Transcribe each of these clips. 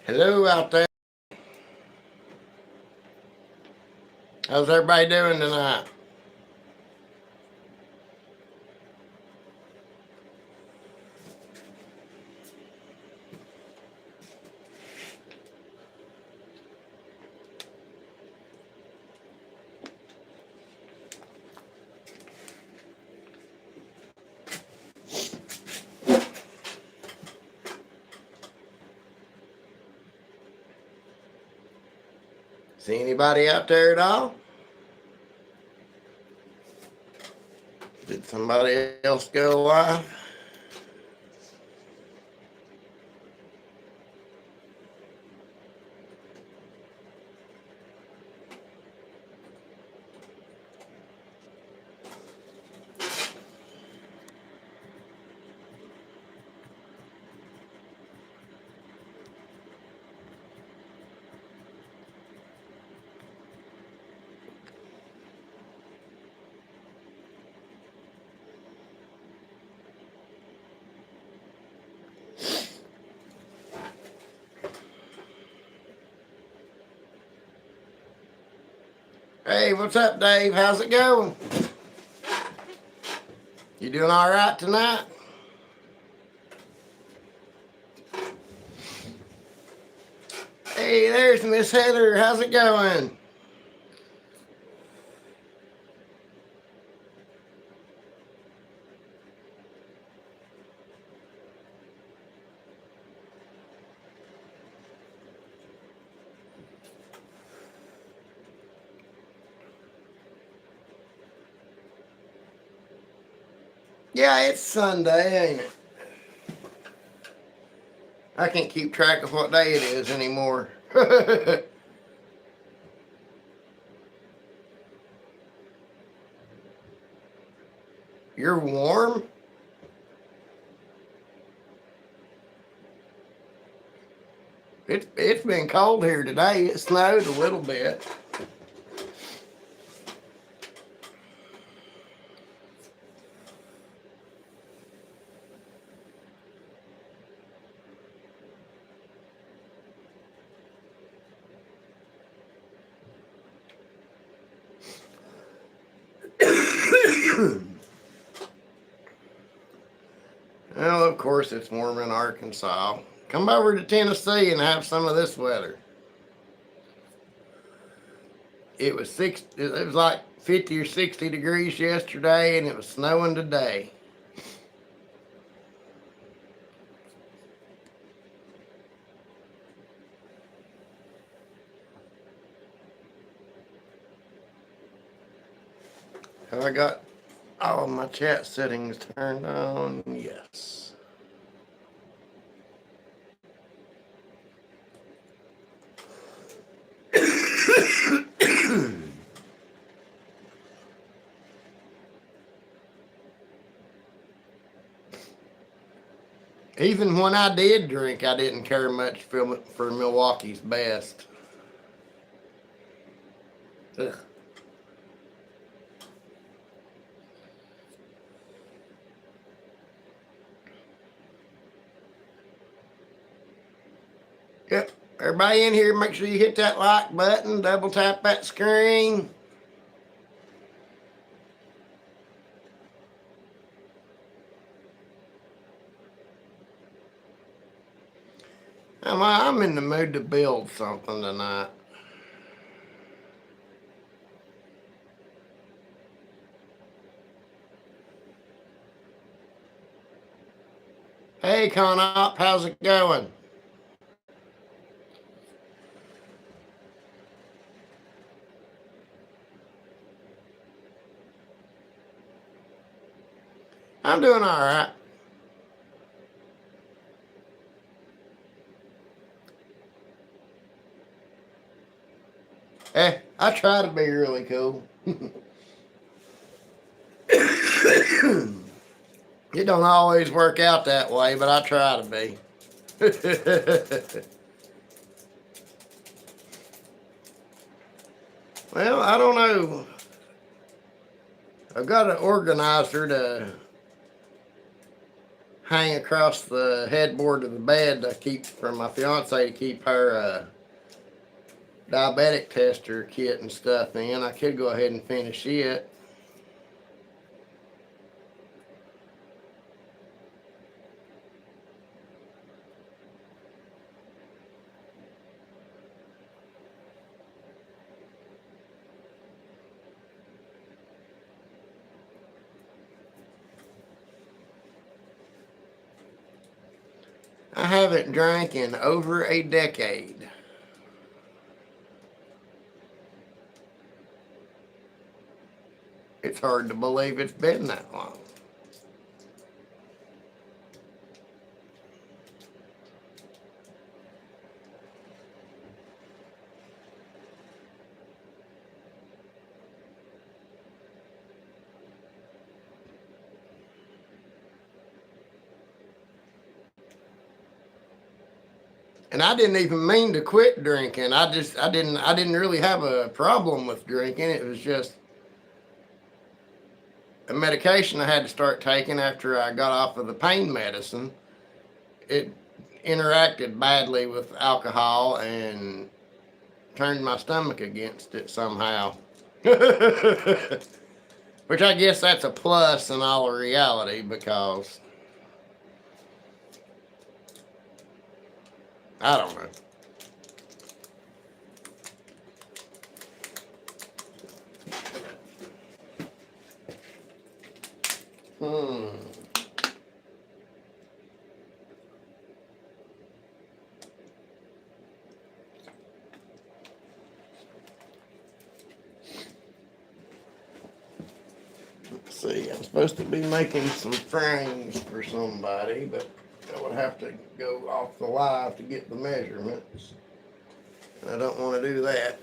Hello out there. How's everybody doing tonight? See anybody out there at all? Did somebody else go live? Hey, what's up, Dave? How's it going? You doing all right tonight? Hey, there's Miss Heather. How's it going? Yeah, it's Sunday, ain't it? I can't keep track of what day it is anymore. You're warm? It's been cold here today. It snowed a little bit. Well, of course it's warm in Arkansas. Come over to Tennessee and have some of this weather. It was like 50 or 60 degrees yesterday, and it was snowing today. Have I got all of my chat settings turned on? Yes. Even when I did drink, I didn't care much for Milwaukee's best. Ugh. Yep. Everybody in here, make sure you hit that like button, double tap that screen. I'm in the mood to build something tonight. Hey, Conop, how's it going? I'm doing all right. I try to be really cool. It don't always work out that way, but I try to be. Well, I don't know. I've got an organizer to hang across the headboard of the bed to keep for my fiance to keep her diabetic tester kit and stuff in. I could go ahead and finish it. I haven't drank in over a decade. It's hard to believe it's been that long. And I didn't even mean to quit drinking. I didn't really have a problem with drinking. It was just a medication I had to start taking after I got off of the pain medicine. It interacted badly with alcohol and turned my stomach against it somehow. Which I guess that's a plus in all reality because I don't know. Hmm. Let's see, I'm supposed to be making some frames for somebody, but I would have to go off the live to get the measurements. And I don't want to do that.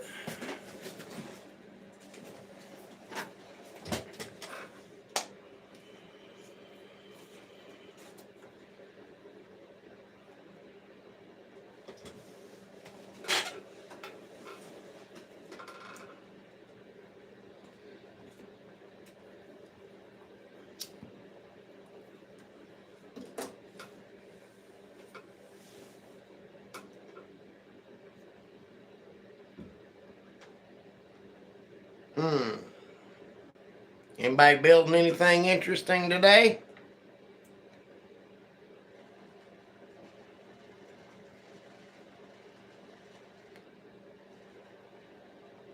Hmm. Anybody building anything interesting today?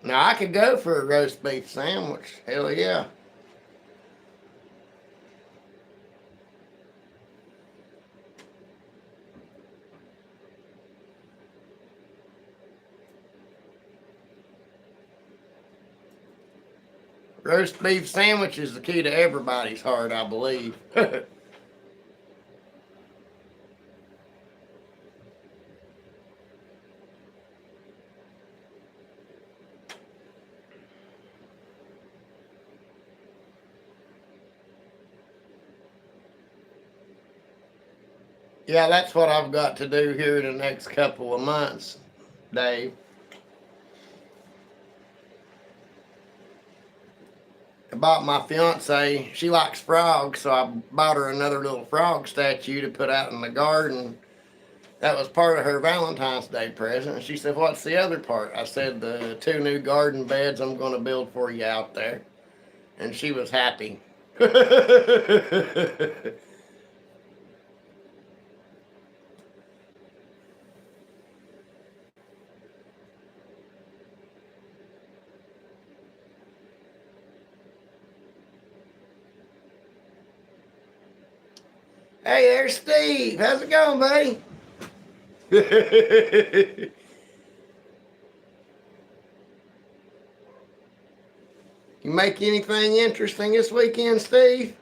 Now I could go for a roast beef sandwich. Hell yeah. Roast beef sandwich is the key to everybody's heart, I believe. Yeah, that's what I've got to do here in the next couple of months, Dave. I bought my fiance, she likes frogs, so I bought her another little frog statue to put out in the garden. That was part of her Valentine's Day present. And she said, "What's the other part?" I said, "The two new garden beds I'm going to build for you out there." And she was happy. Hey, there's Steve. How's it going, buddy? You make anything interesting this weekend, Steve?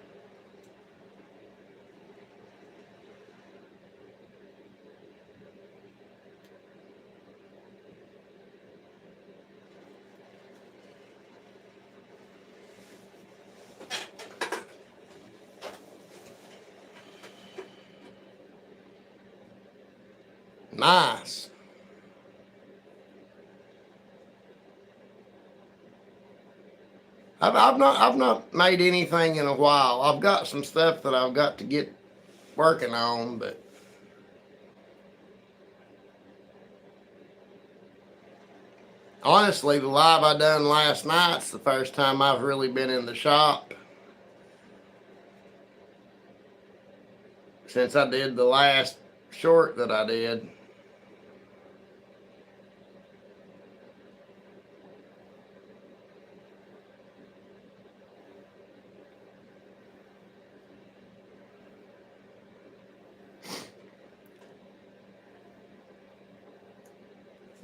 Nice. I've not made anything in a while. I've got some stuff that I've got to get working on, but honestly, the live I done last night's the first time I've really been in the shop since I did the last short that I did.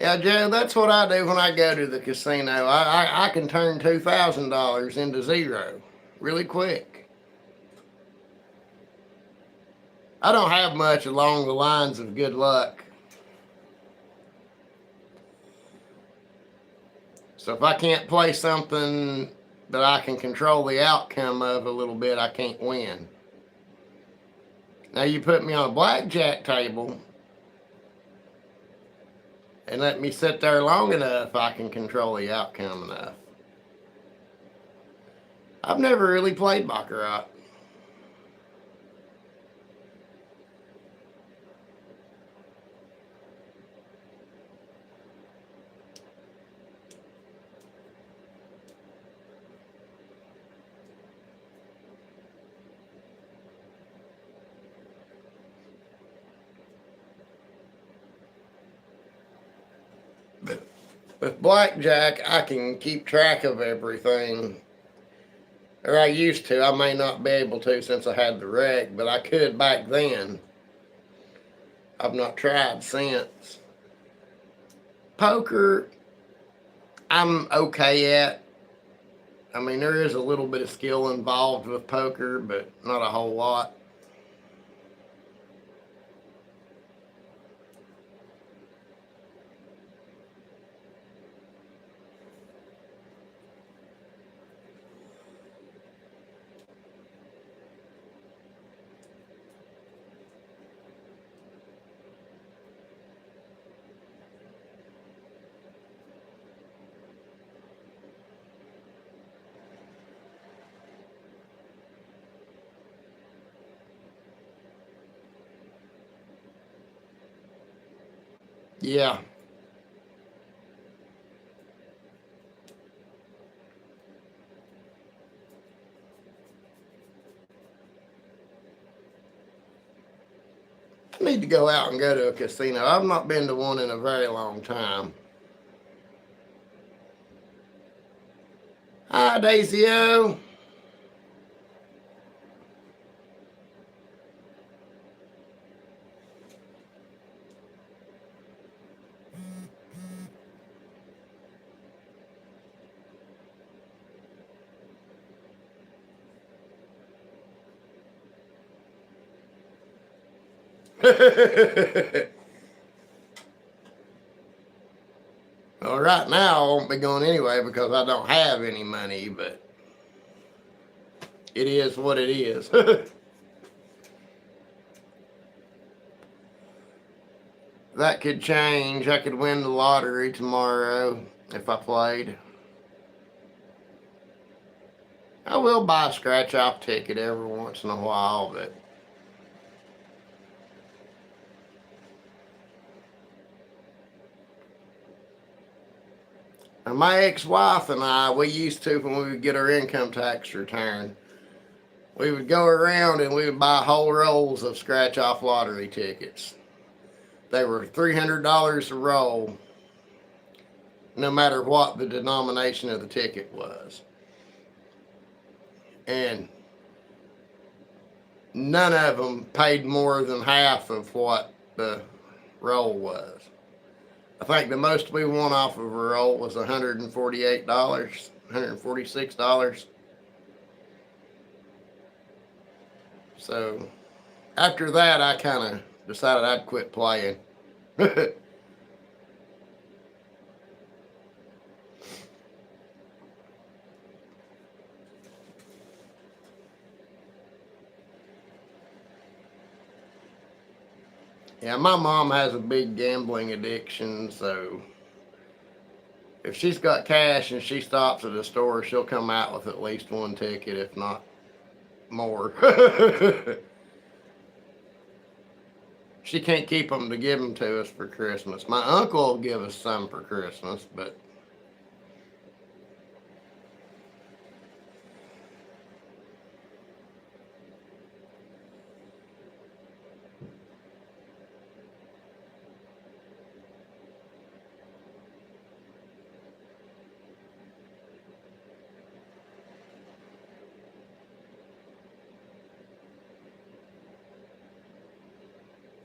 Yeah, Joe, that's what I do when I go to the casino. I can turn $2,000 into zero really quick. I don't have much along the lines of good luck. So if I can't play something that I can control the outcome of a little bit, I can't win. Now you put me on a blackjack table and let me sit there long enough, I can control the outcome enough. I've never really played Baccarat. But with blackjack, I can keep track of everything. Or I used to. I may not be able to since I had the wreck, but I could back then. I've not tried since. Poker, I'm okay at. I mean, there is a little bit of skill involved with poker, but not a whole lot. Yeah. I need to go out and go to a casino. I've not been to one in a very long time. Hi, Daisy O. Well, right now I won't be going anyway because I don't have any money, but it is what it is. That could change. I could win the lottery tomorrow if I played. I will buy a scratch off ticket every once in a while, but and my ex-wife and I, we used to, when we would get our income tax return, we would go around and we would buy whole rolls of scratch-off lottery tickets. They were $300 a roll, no matter what the denomination of the ticket was. And none of them paid more than half of what the roll was. I think the most we won off of a roll was $148, $146. So after that, I kind of decided I'd quit playing. Yeah, my mom has a big gambling addiction, so if she's got cash and she stops at a store, she'll come out with at least one ticket, if not more. she can't keep them to give them to us for Christmas. My uncle will give us some for Christmas, but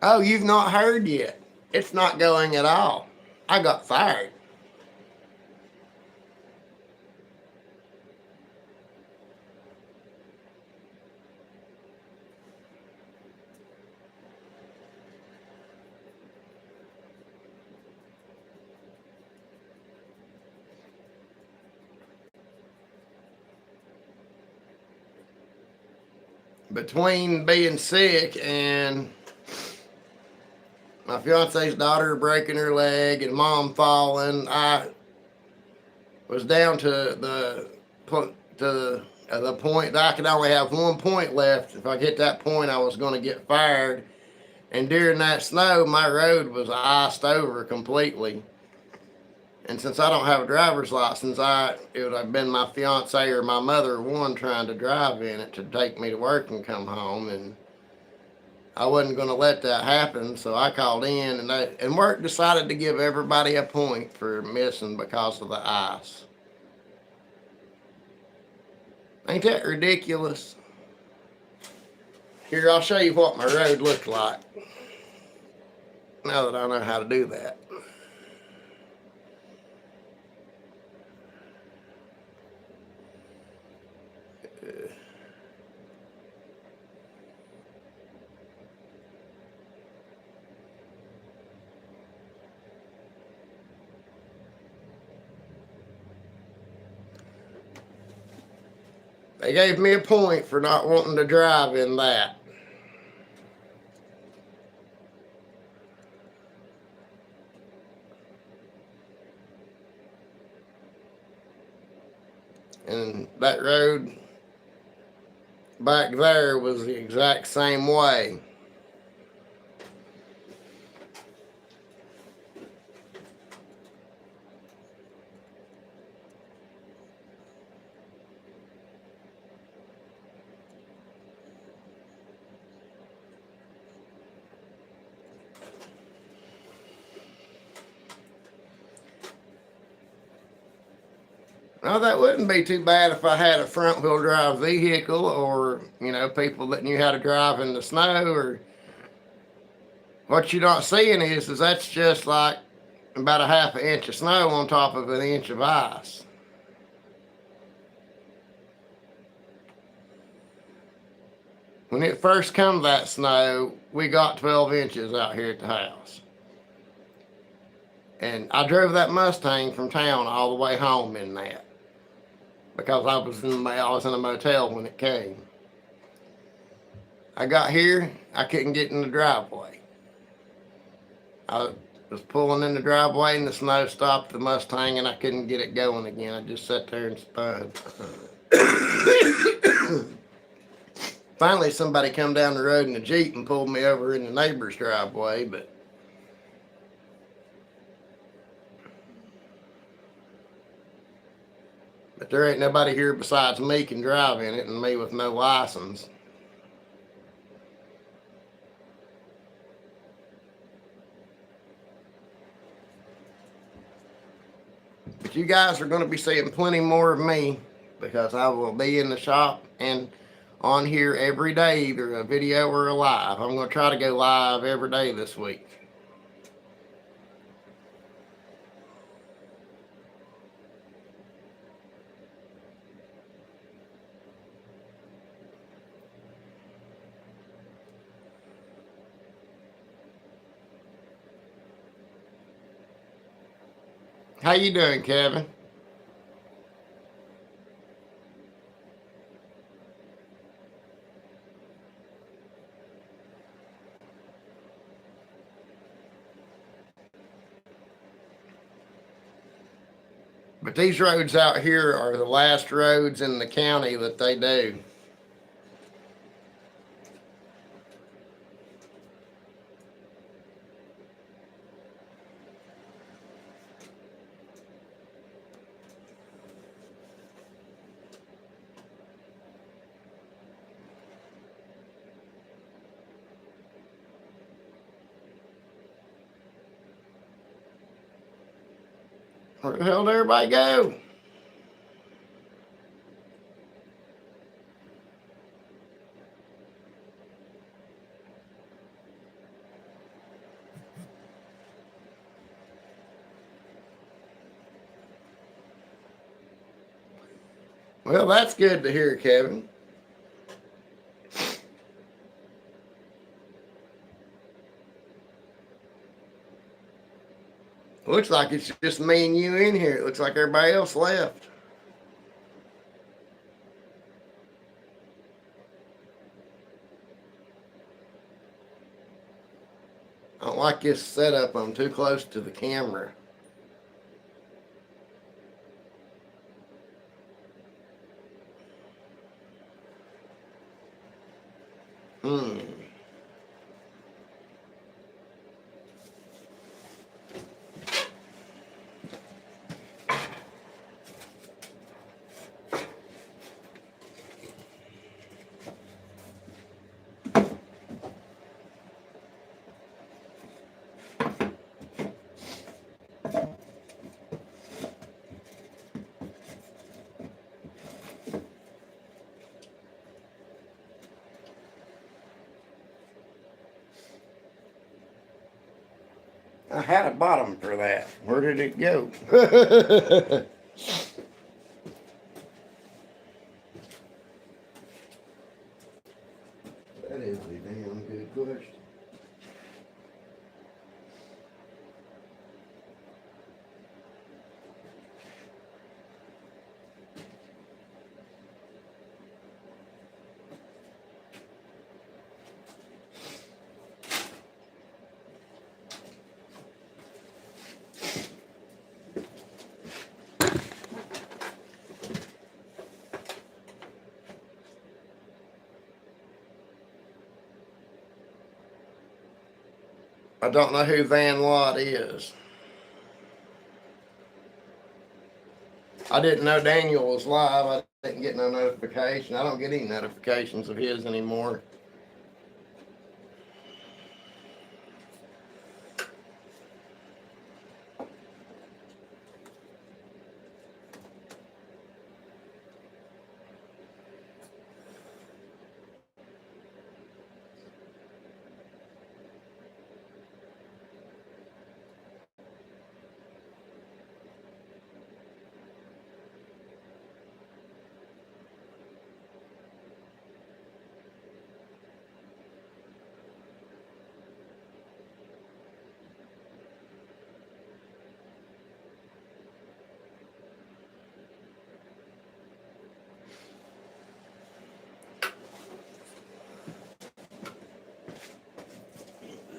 oh, you've not heard yet. It's not going at all. I got fired. Between being sick and my fiance's daughter breaking her leg and mom falling, I was down to the point that I could only have 1 point left. If I hit that point, I was going to get fired. And during that snow, my road was iced over completely. And since I don't have a driver's license, it would have been my fiance or my mother one trying to drive in it to take me to work and come home, and I wasn't going to let that happen. So I called in, and work decided to give everybody a point for missing because of the ice. Ain't that ridiculous? Here, I'll show you what my road looked like now that I know how to do that. They gave me a point for not wanting to drive in that. And that road back there was the exact same way. Now, that wouldn't be too bad if I had a front wheel drive vehicle, or, people that knew how to drive in the snow. Or what you're not seeing is that's just like about a half an inch of snow on top of an inch of ice. When it first come that snow, we got 12 inches out here at the house. And I drove that Mustang from town all the way home in that, because I was in a motel when it came. I got here, I couldn't get in the driveway. I was pulling in the driveway and the snow stopped the Mustang and I couldn't get it going again. I just sat there and spun. Finally, somebody come down the road in a Jeep and pulled me over in the neighbor's driveway, but there ain't nobody here besides me can drive in it, and me with no license. But you guys are going to be seeing plenty more of me, because I will be in the shop and on here every day, either a video or a live. I'm going to try to go live every day this week. How you doing, Kevin? But these roads out here are the last roads in the county that they do. Where the hell did everybody go? Well, that's good to hear, Kevin. Looks like it's just me and you in here. It looks like everybody else left. I don't like this setup. I'm too close to the camera. Hmm. I had a bottom for that. Where did it go? That is a damn good question. I don't know who Van Watt is. I didn't know Daniel was live. I didn't get no notification. I don't get any notifications of his anymore.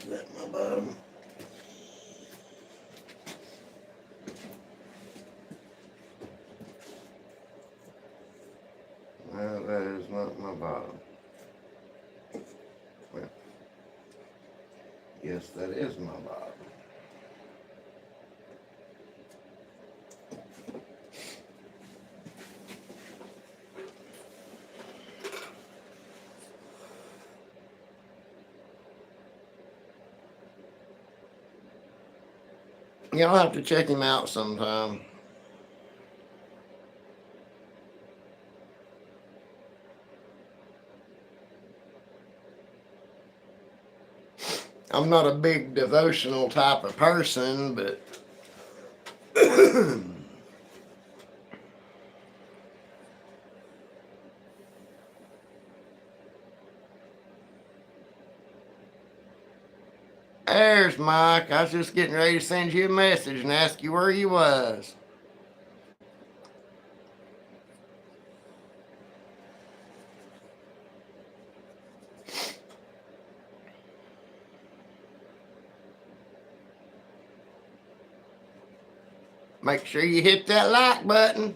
Is that my bottom? No, that is not my bottom. Well, yes, that is my bottom. Yeah, I'll have to check him out sometime. I'm not a big devotional type of person, but there's Mike. I was just getting ready to send you a message and ask you where you was. Make sure you hit that like button.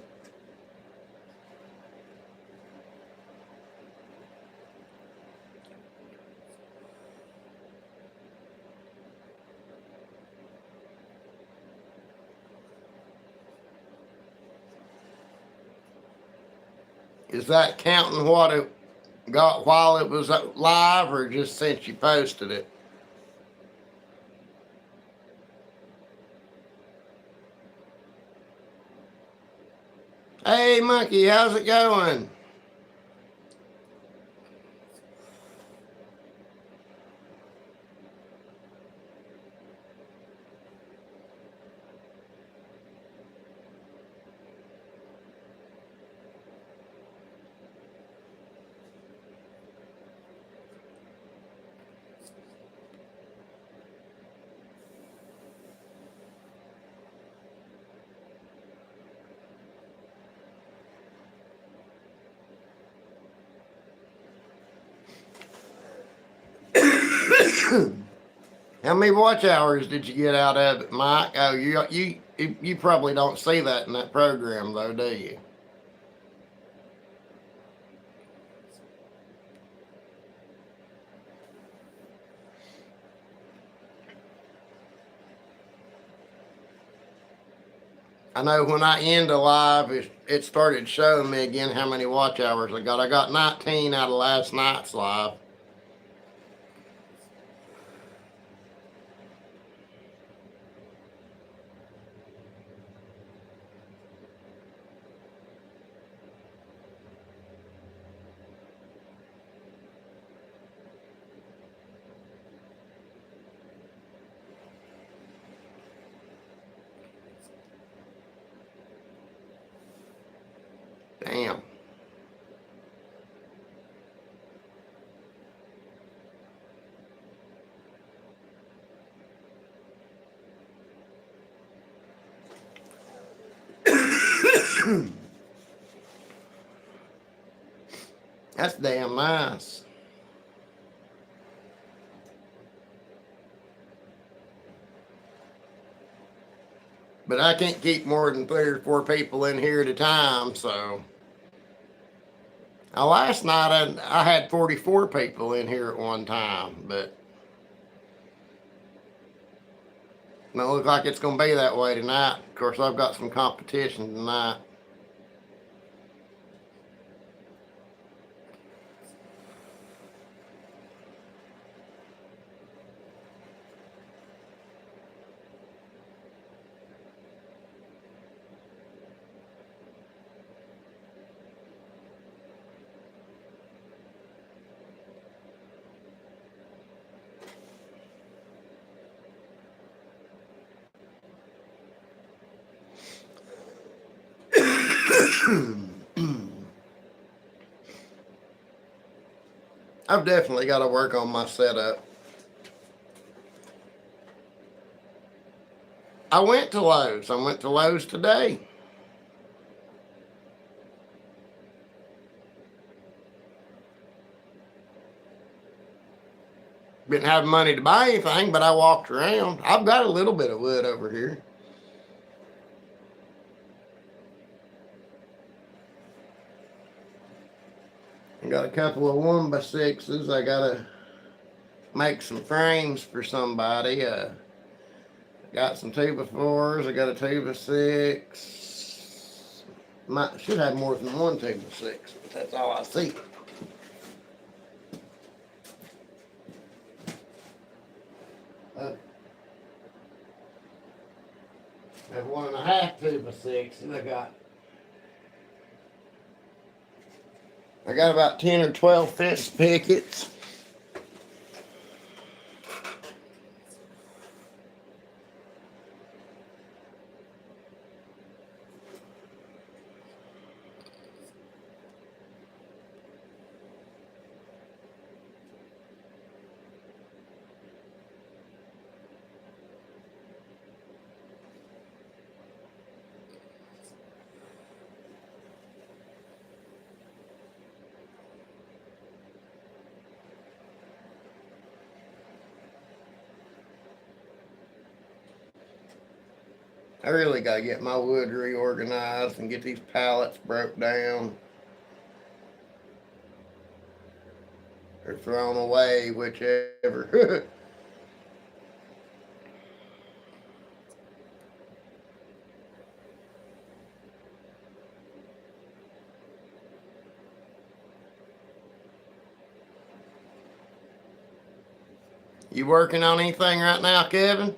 Is that counting what it got while it was live or just since you posted it? Hey, Monkey, how's it going? How many watch hours did you get out of it, Mike? Oh, you probably don't see that in that program, though, do you? I know when I end a live, it started showing me again how many watch hours I got. I got 19 out of last night's live. Damn. That's damn nice. But I can't keep more than 3 or 4 people in here at a time, so. Now, last night I had 44 people in here at one time, but it don't look like it's going to be that way tonight. Of course, I've got some competition tonight. I've definitely got to work on my setup. I went to Lowe's. I went to Lowe's today. Didn't have money to buy anything, but I walked around. I've got a little bit of wood over here. I got a couple of 1x6s. I gotta make some frames for somebody. Got some 2x4s. I got a 2x6. Should have more than one 2x6, but that's all I see. I have 1.5 2x6s. I got about 10 or 12 fence pickets. I really got to get my wood reorganized and get these pallets broke down or thrown away, whichever. You working on anything right now, Kevin?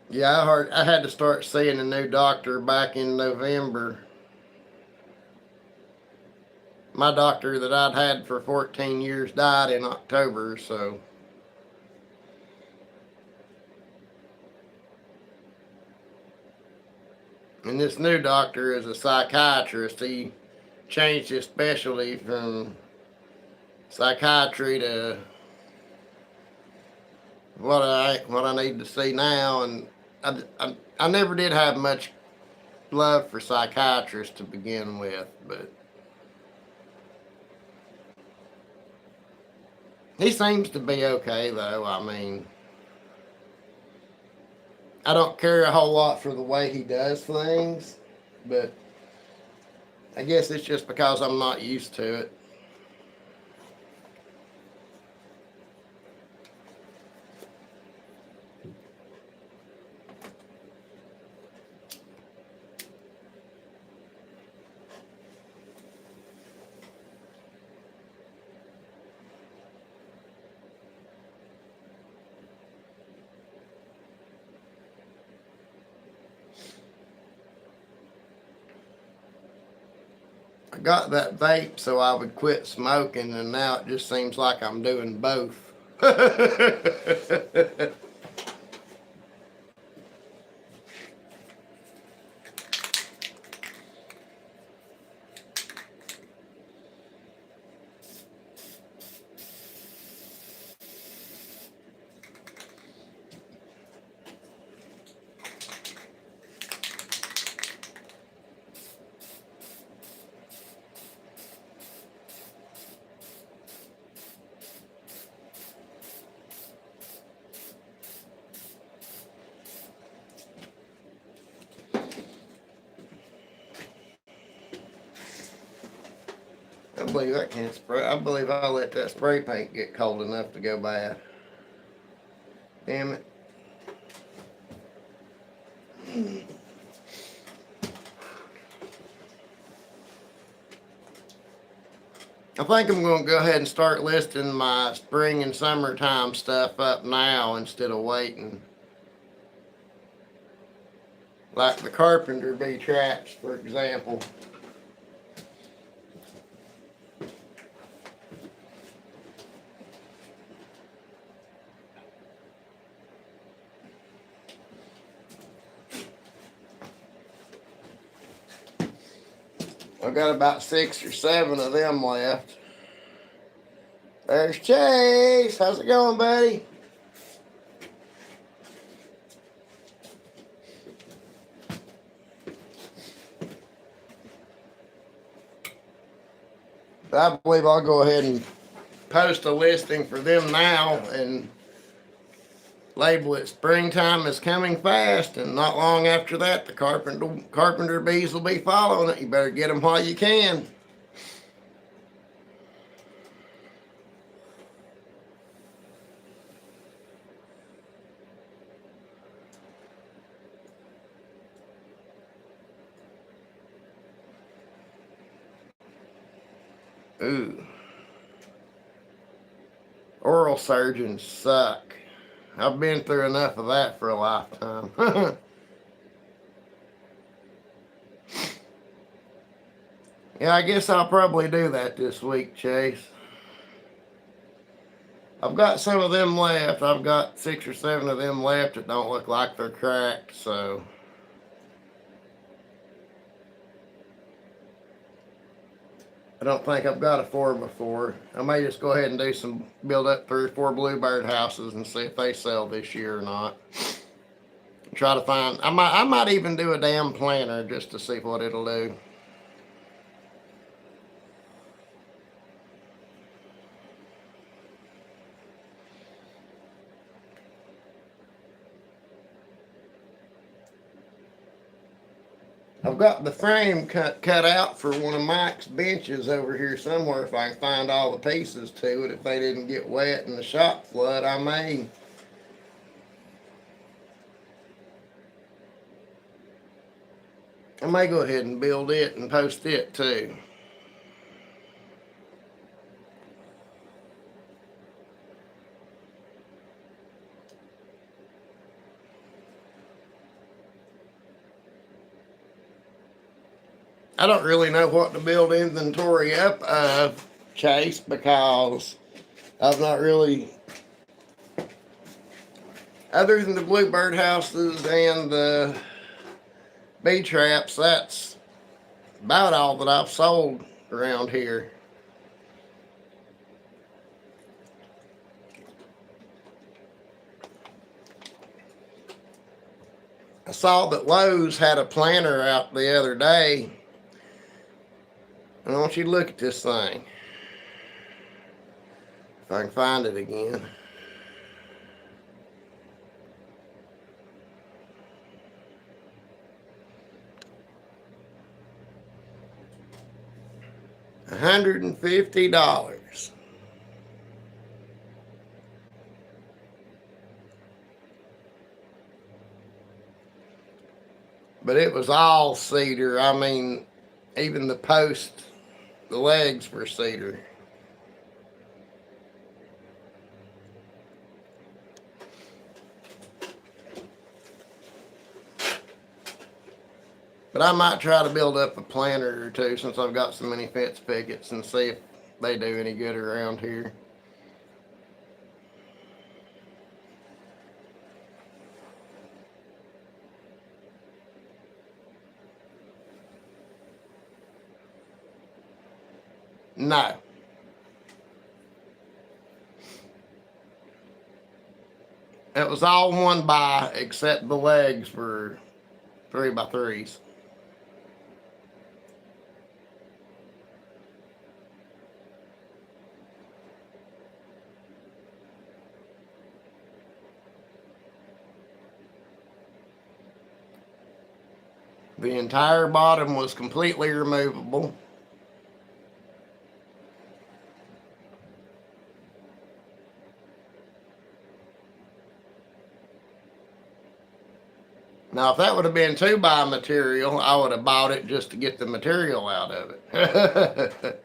Yeah, I had to start seeing a new doctor back in November. My doctor that I'd had for 14 years died in October, so and this new doctor is a psychiatrist. He changed his specialty from psychiatry to what I need to see now, and I never did have much love for psychiatrists to begin with, but he seems to be okay though. I mean, I don't care a whole lot for the way he does things, but I guess it's just because I'm not used to it. I got that vape so I would quit smoking, and now it just seems like I'm doing both. I believe I can't spray. I believe I let that spray paint get cold enough to go bad. Damn it. I think I'm going to go ahead and start listing my spring and summertime stuff up now instead of waiting. Like the carpenter bee traps, for example. I've got about 6 or 7 of them left. There's Chase. How's it going, buddy? I believe I'll go ahead and post a listing for them now and label it "Springtime is coming fast," and not long after that, the carpenter bees will be following it. You better get them while you can. Ooh. Oral surgeons suck. I've been through enough of that for a lifetime. Yeah, I guess I'll probably do that this week, Chase. I've got some of them left. I've got 6 or 7 of them left that don't look like they're cracked, so I don't think I've got a 4x4. I may just go ahead and build up 3 or 4 bluebird houses and see if they sell this year or not. Try to find, I might even do a damn planter just to see what it'll do. I've got the frame cut out for one of Mike's benches over here somewhere. If I can find all the pieces to it, if they didn't get wet in the shop flood, I may go ahead and build it and post it too. I don't really know what to build inventory up of, Chase, because I've not really, other than the bluebird houses and the bee traps, that's about all that I've sold around here. I saw that Lowe's had a planter out the other day. And I want you to look at this thing. If I can find it again. $150. But it was all cedar. I mean, even the post, the legs were cedar. But I might try to build up a planter or two since I've got so many fence pickets and see if they do any good around here. No. It was all 1x except the legs were 3x3s. The entire bottom was completely removable. Now, if that would have been 2x material, I would have bought it just to get the material out of it.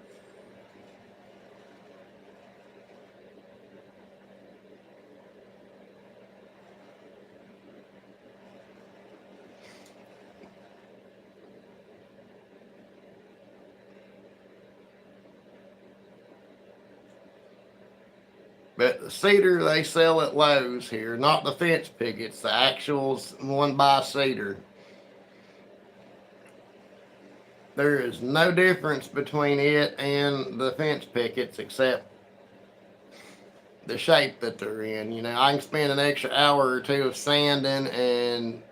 But the cedar they sell at Lowe's here, not the fence pickets, the actual 1x cedar. There is no difference between it and the fence pickets except the shape that they're in. You know, I can spend an extra hour or two of sanding and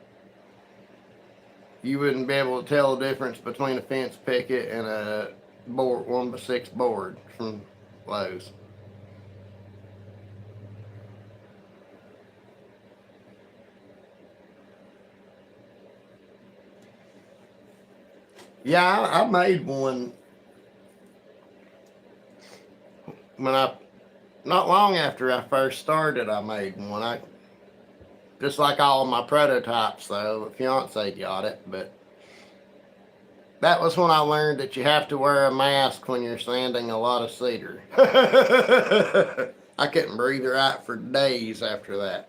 you wouldn't be able to tell the difference between a fence picket and a board, 1x6 board from Lowe's. Yeah, I made one when not long after I first started. I made one. I just like all of my prototypes, though. The fiance got it, but that was when I learned that you have to wear a mask when you're sanding a lot of cedar. I couldn't breathe right for days after that.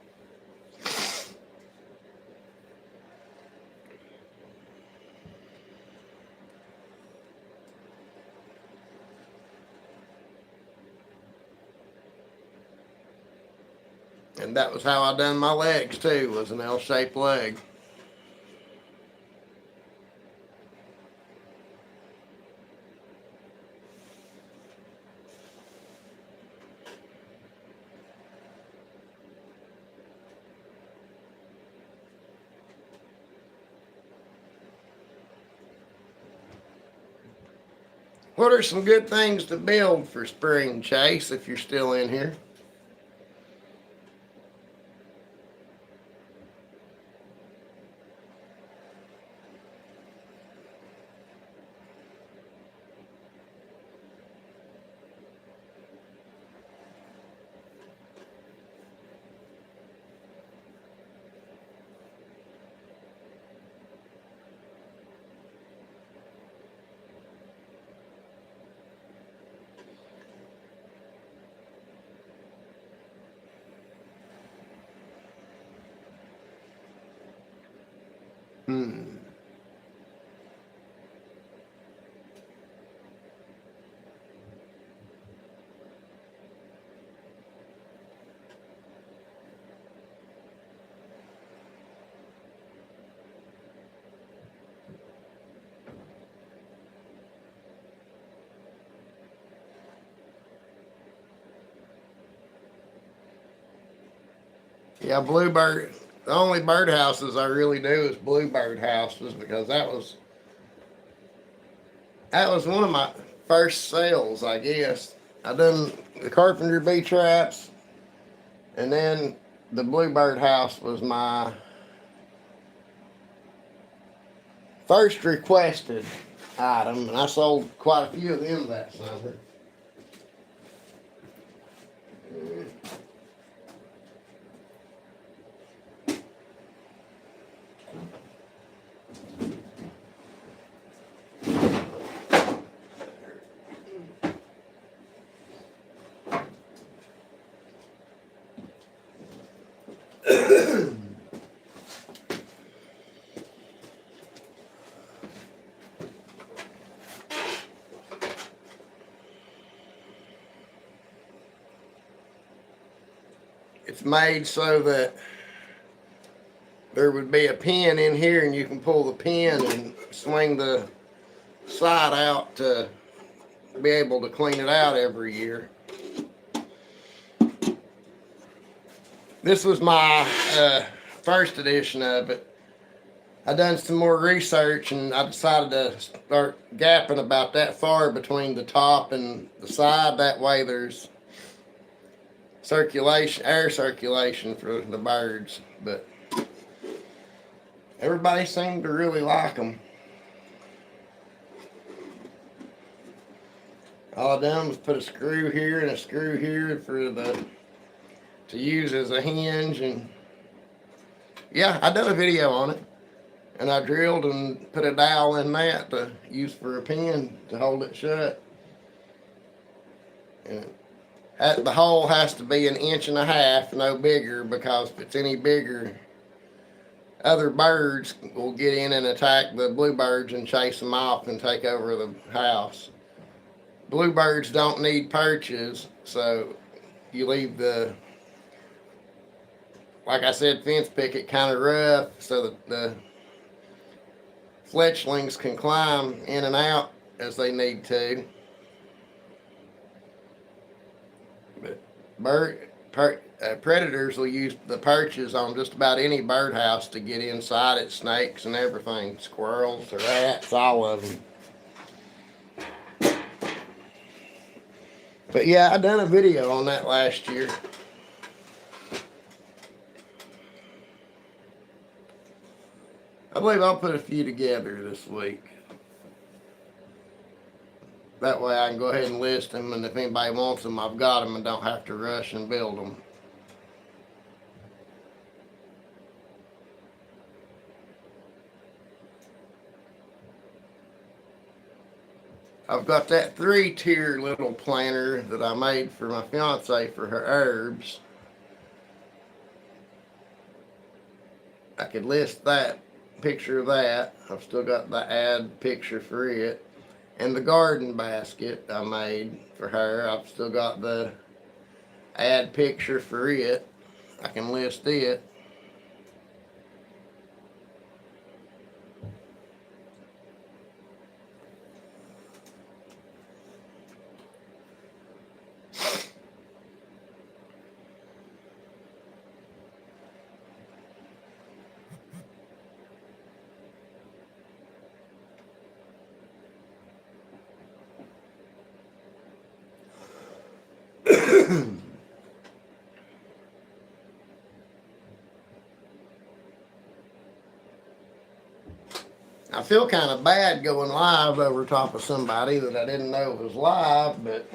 And that was how I done my legs too, was an L-shaped leg. What are some good things to build for spring, Chase, if you're still in here? Hmm. Yeah, bluebird. The only birdhouses I really do is bluebird houses because that was one of my first sales, I guess. I done the carpenter bee traps, and then the bluebird house was my first requested item, and I sold quite a few of them that summer. It's made so that there would be a pin in here, and you can pull the pin and swing the side out to be able to clean it out every year. This was my first edition of it. I done some more research, and I decided to start gapping about that far between the top and the side. That way there's circulation, air circulation for the birds. But everybody seemed to really like them. All I done was put a screw here and a screw here to use as a hinge, and yeah, I done a video on it. And I drilled and put a dowel in that to use for a pin to hold it shut. And the hole has to be 1.5 inches, no bigger, because if it's any bigger, other birds will get in and attack the bluebirds and chase them off and take over the house. Bluebirds don't need perches, so you leave the, like I said, fence picket kind of rough so that the fletchlings can climb in and out as they need to. But predators will use the perches on just about any birdhouse to get inside it. Snakes and everything, squirrels, rats, all of them. But yeah, I done a video on that last year. I believe I'll put a few together this week. That way I can go ahead and list them, and if anybody wants them, I've got them and don't have to rush and build them. I've got that 3-tier little planter that I made for my fiance for her herbs. I could list that picture of that. I've still got the ad picture for it. And the garden basket I made for her, I've still got the ad picture for it. I can list it. I feel kind of bad going live over top of somebody that I didn't know was live, but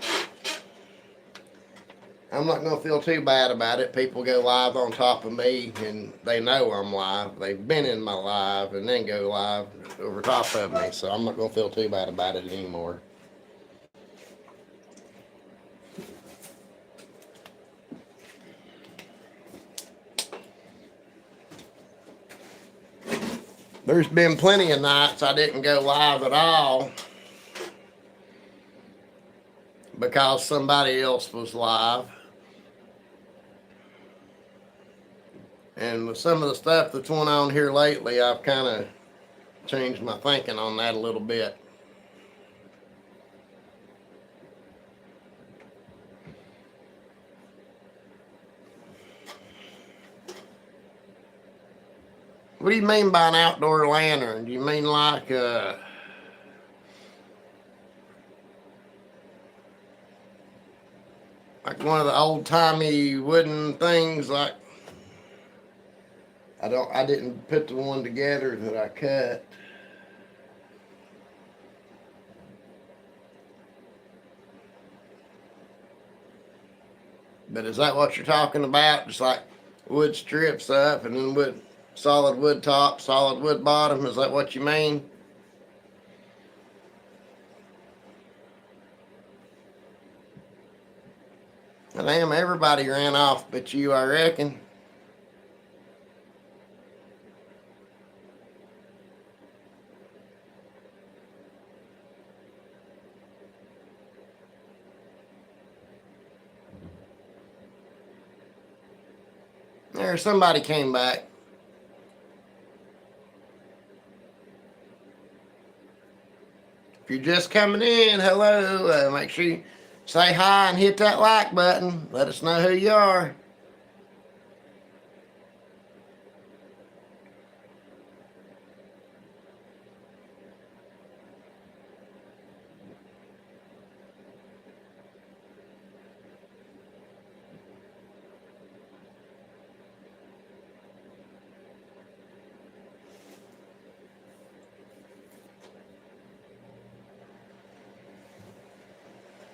I'm not going to feel too bad about it. People go live on top of me and they know I'm live. They've been in my live and then go live over top of me, so I'm not going to feel too bad about it anymore. There's been plenty of nights I didn't go live at all because somebody else was live. And with some of the stuff that's went on here lately, I've kind of changed my thinking on that a little bit. What do you mean by an outdoor lantern? Do you mean like one of the old timey wooden things? Like I didn't put the one together that I cut. But is that what you're talking about? Just like wood strips up and then solid wood top, solid wood bottom. Is that what you mean? Well, damn, everybody ran off but you, I reckon. There, somebody came back. If you're just coming in, hello. Make sure you say hi and hit that like button. Let us know who you are.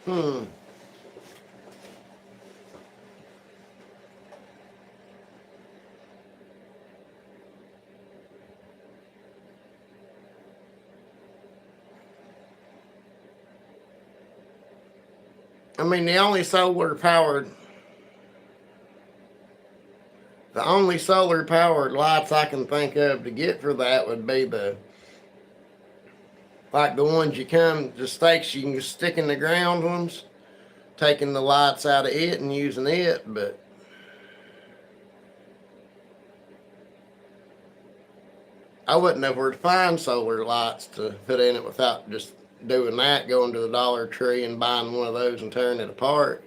Hmm. I mean, the only solar powered lights I can think of to get for that would be like the ones the stakes you can stick in the ground ones, taking the lights out of it and using it, but I wouldn't know where to find solar lights to put in it without just doing that, going to the Dollar Tree and buying one of those and tearing it apart.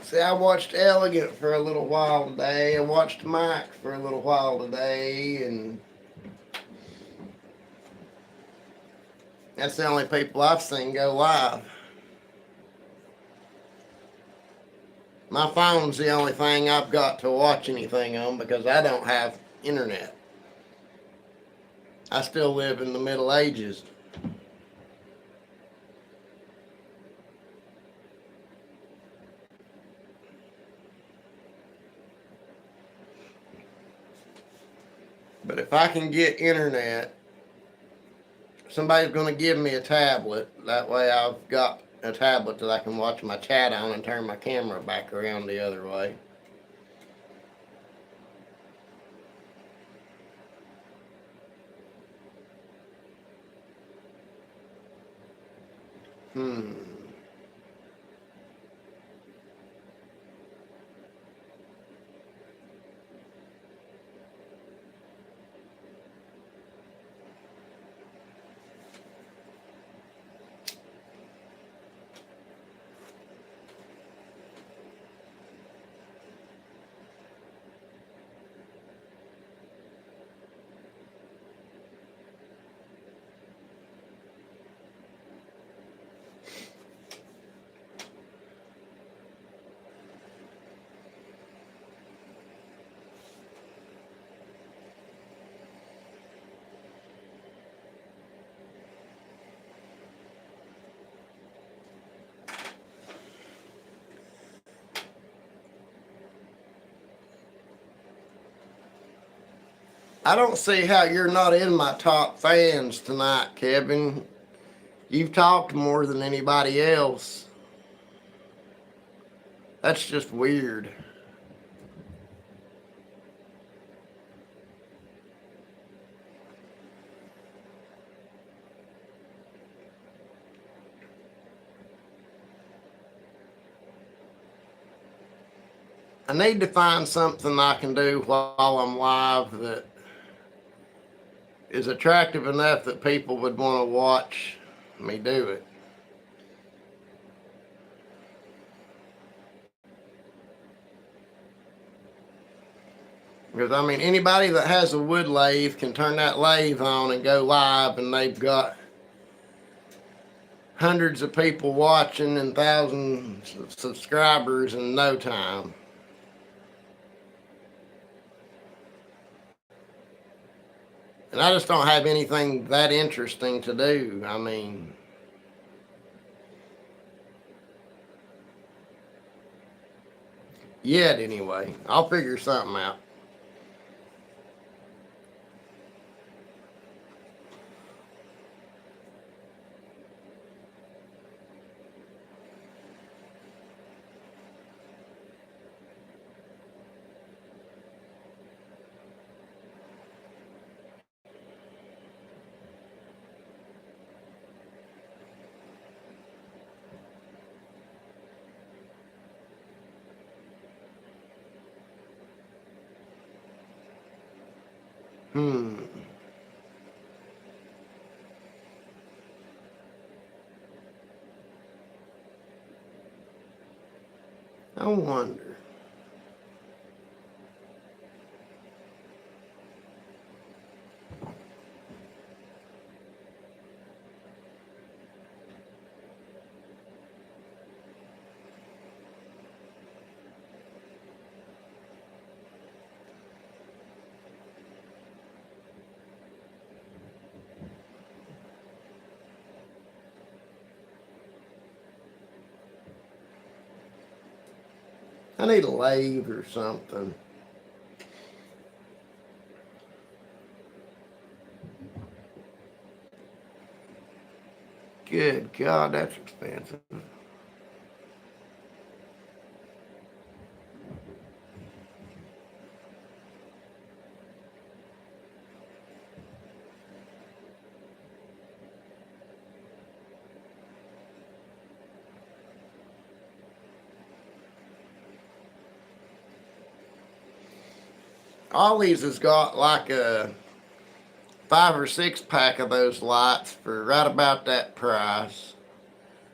See, I watched Elegant for a little while today. I watched Mike for a little while today, and that's the only people I've seen go live. My phone's the only thing I've got to watch anything on because I don't have internet. I still live in the Middle Ages. But if I can get internet, somebody's going to give me a tablet. That way I've got a tablet that I can watch my chat on and turn my camera back around the other way. Hmm. I don't see how you're not in my top fans tonight, Kevin. You've talked more than anybody else. That's just weird. I need to find something I can do while I'm live that is attractive enough that people would want to watch me do it. Because, I mean, anybody that has a wood lathe can turn that lathe on and go live, and they've got hundreds of people watching and thousands of subscribers in no time. And I just don't have anything that interesting to do. I mean, yet anyway. I'll figure something out. Hmm. I wonder. I need a lathe or something. Good God, that's expensive. Ollie's has got like a 5 or 6 pack of those lights for right about that price.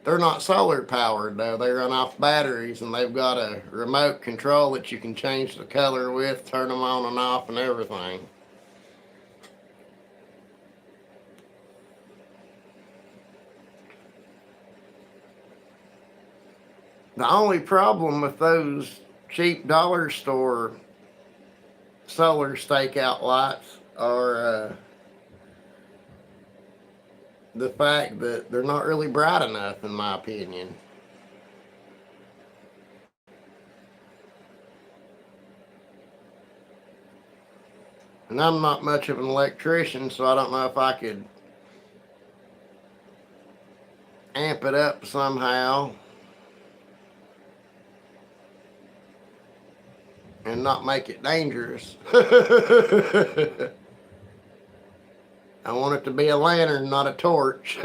They're not solar powered though. They run off batteries, and they've got a remote control that you can change the color with, turn them on and off and everything. The only problem with those cheap dollar store solar stakeout lights are the fact that they're not really bright enough, in my opinion. And I'm not much of an electrician, so I don't know if I could amp it up somehow and not make it dangerous. I want it to be a lantern, not a torch.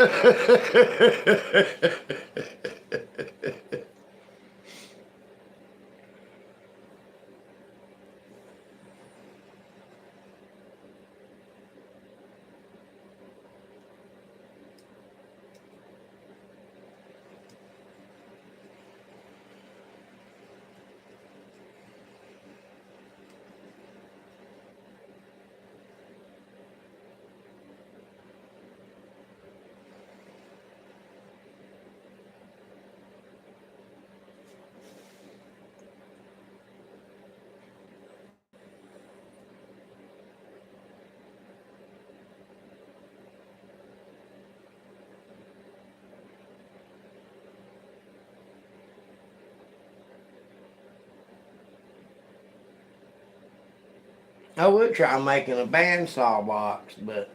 I would try making a bandsaw box, but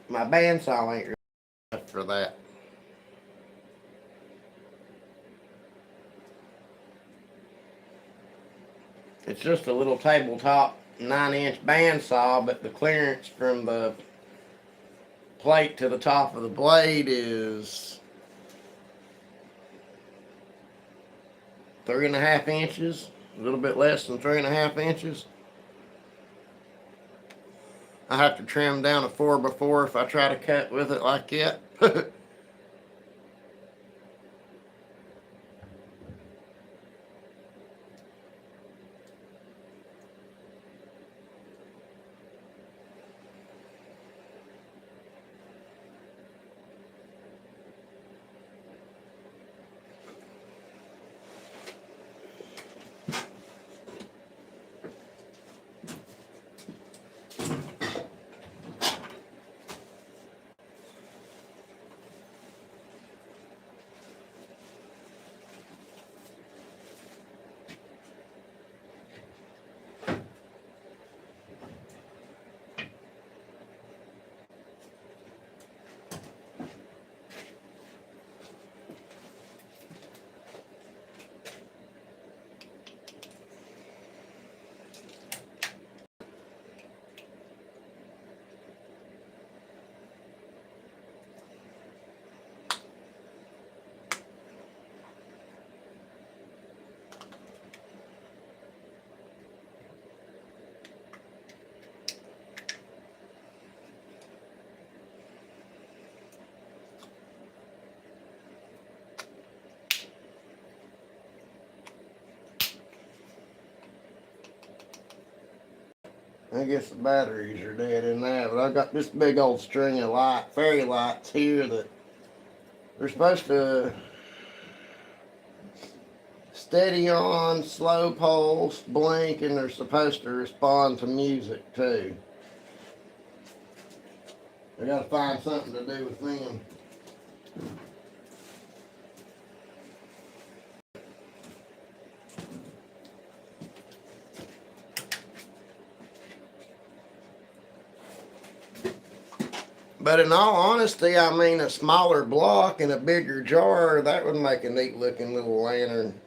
my bandsaw ain't really enough for that. It's just a little tabletop 9-inch bandsaw, but the clearance from the plate to the top of the blade is 3.5 inches, a little bit less than 3.5 inches. I have to trim down a 4x4 if I try to cut with it like that. I guess the batteries are dead in there, but I got this big old string of fairy lights here that they're supposed to steady on, slow pulse, blink, and they're supposed to respond to music too. I gotta find something to do with them. But in all honesty, I mean, a smaller block and a bigger jar, that would make a neat looking little lantern.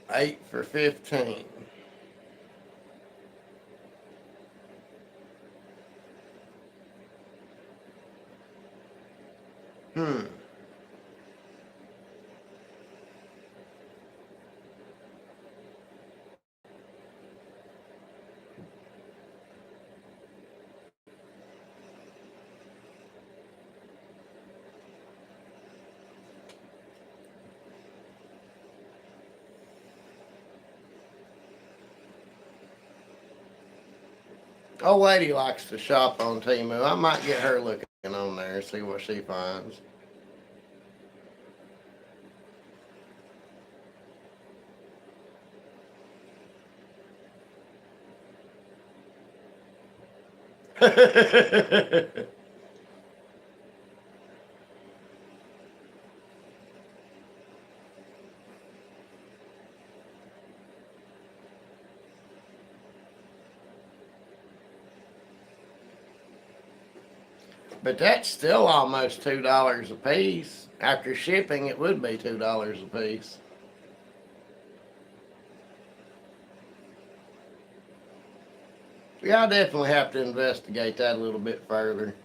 $8 for $15. Hmm. Old lady likes to shop on Temu. I might get her looking on there and see what she finds. But that's still almost $2 a piece. After shipping, it would be $2 a piece. Yeah, I definitely have to investigate that a little bit further.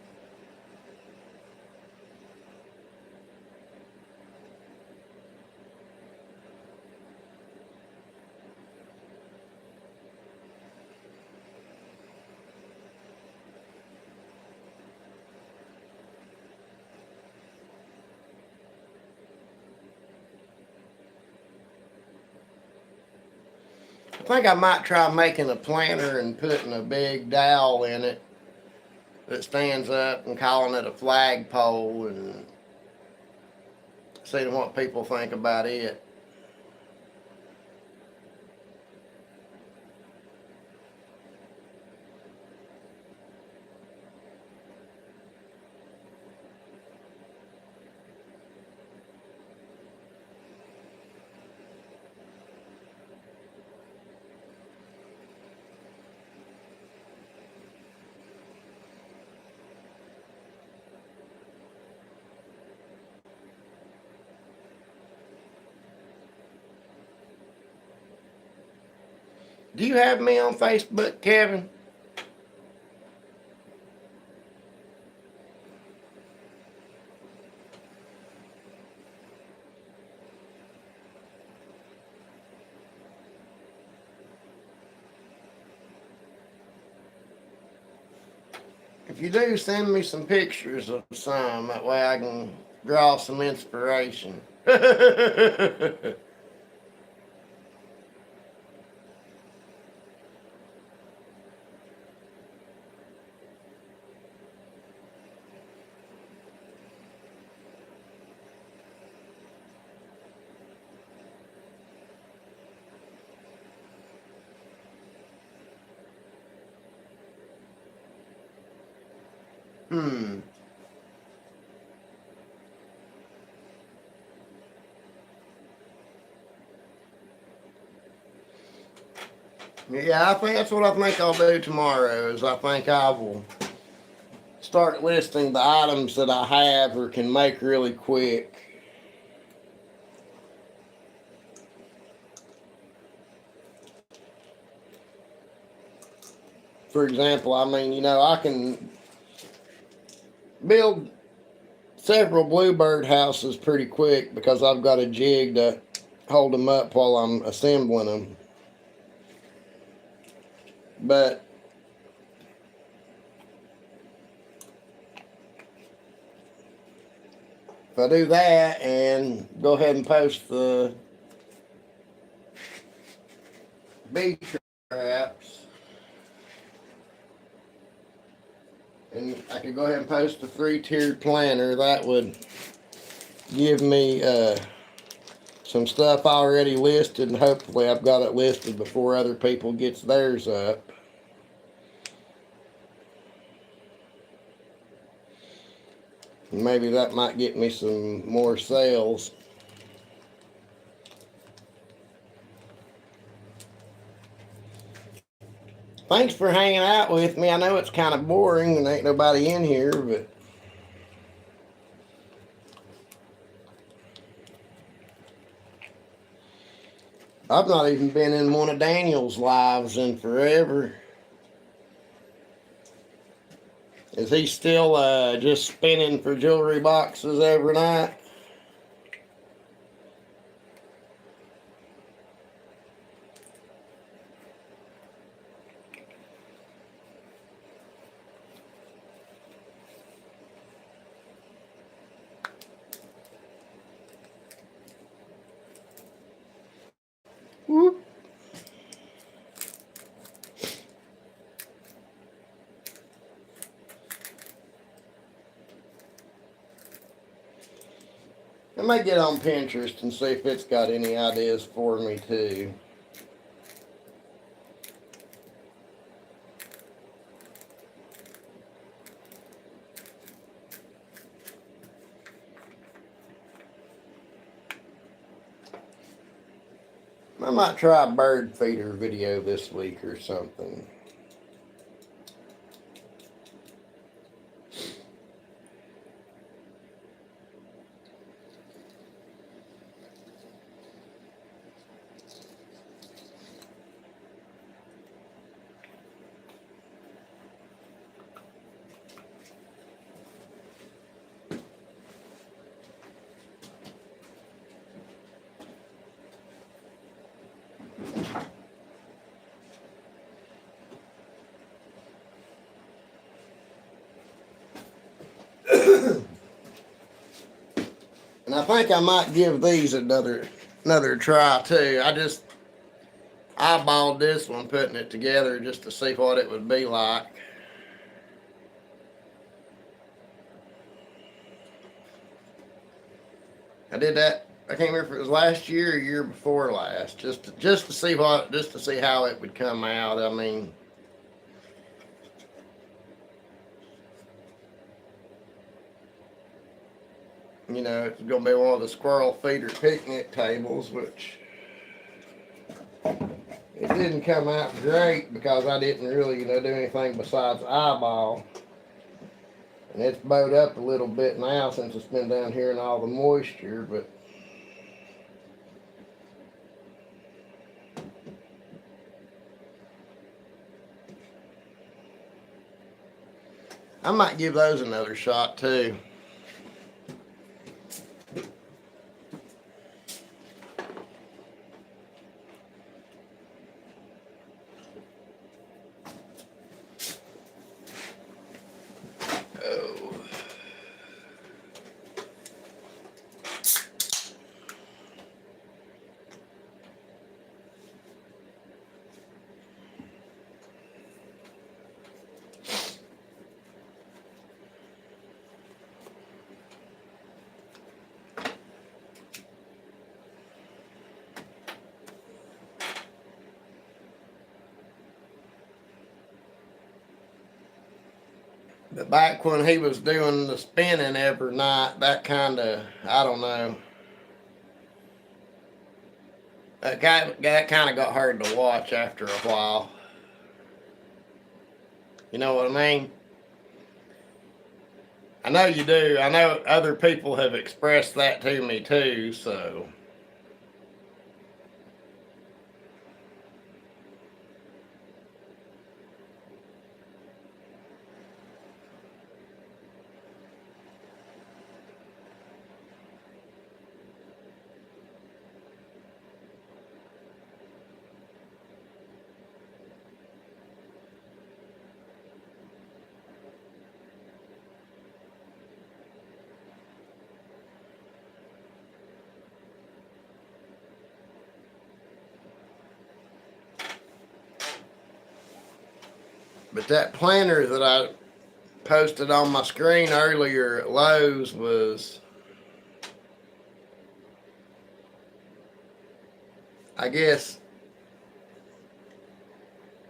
I think I might try making a planter and putting a big dowel in it that stands up and calling it a flagpole and seeing what people think about it. Do you have me on Facebook, Kevin? If you do, send me some pictures of some. That way I can draw some inspiration. Hmm. Yeah, I think that's what I think I'll do tomorrow. Is I think I will start listing the items that I have or can make really quick. For example, I mean, I can build several bluebird houses pretty quick because I've got a jig to hold them up while I'm assembling them. But if I do that and go ahead and post the bee traps, and I could go ahead and post the 3-tiered planter, that would give me some stuff already listed, and hopefully I've got it listed before other people gets theirs up. Maybe that might get me some more sales. Thanks for hanging out with me. I know it's kind of boring and ain't nobody in here, but I've not even been in one of Daniel's lives in forever. Is he still just spinning for jewelry boxes every night? Whoop. I might get on Pinterest and see if it's got any ideas for me too. I might try a bird feeder video this week or something. And I think I might give these another try too. I just eyeballed this one, putting it together just to see what it would be like. I did that. I can't remember if it was last year or year before last, just to see how it would come out. I mean, it's gonna be one of the squirrel feeder picnic tables, which it didn't come out great because I didn't really, do anything besides eyeball. And it's bowed up a little bit now since it's been down here in all the moisture, but I might give those another shot too. back when he was doing the spinning every night, that kind of, I don't know, that kind of got hard to watch after a while. You know what I mean? I know you do. I know other people have expressed that to me too, so. But that planter that I posted on my screen earlier at Lowe's was, I guess,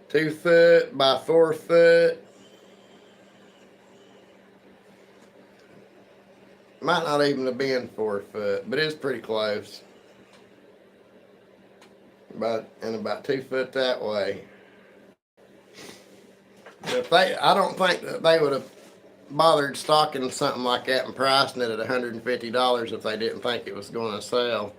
2 foot by 4 foot. Might not even have been 4 foot, but it's pretty close. About 2 foot that way. I don't think that they would have bothered stocking something like that and pricing it at $150 if they didn't think it was going to sell.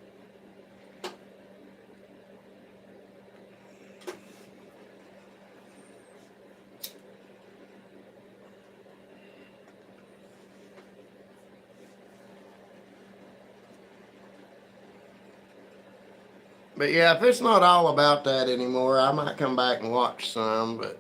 But yeah, if it's not all about that anymore, I might come back and watch some, but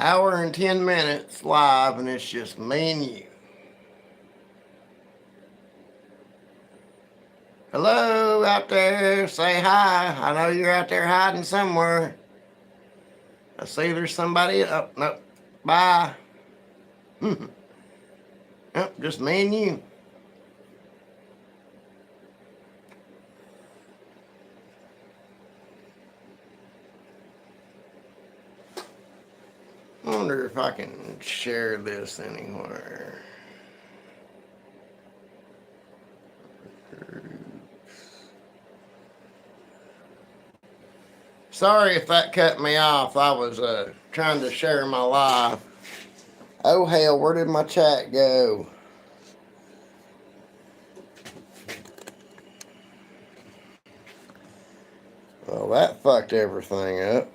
hour and 10 minutes live, and it's just me and you. Hello out there, say hi. I know you're out there hiding somewhere. I see there's somebody. Oh, no. Bye. Yep, just me and you. I wonder if I can share this anywhere. Sorry if that cut me off. I was trying to share my live. Oh hell, where did my chat go? Well, that fucked everything up.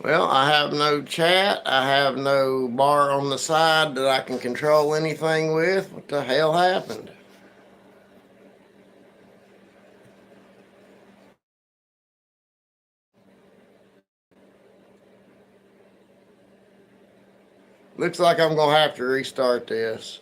Well, I have no chat. I have no bar on the side that I can control anything with. What the hell happened? Looks like I'm going to have to restart this.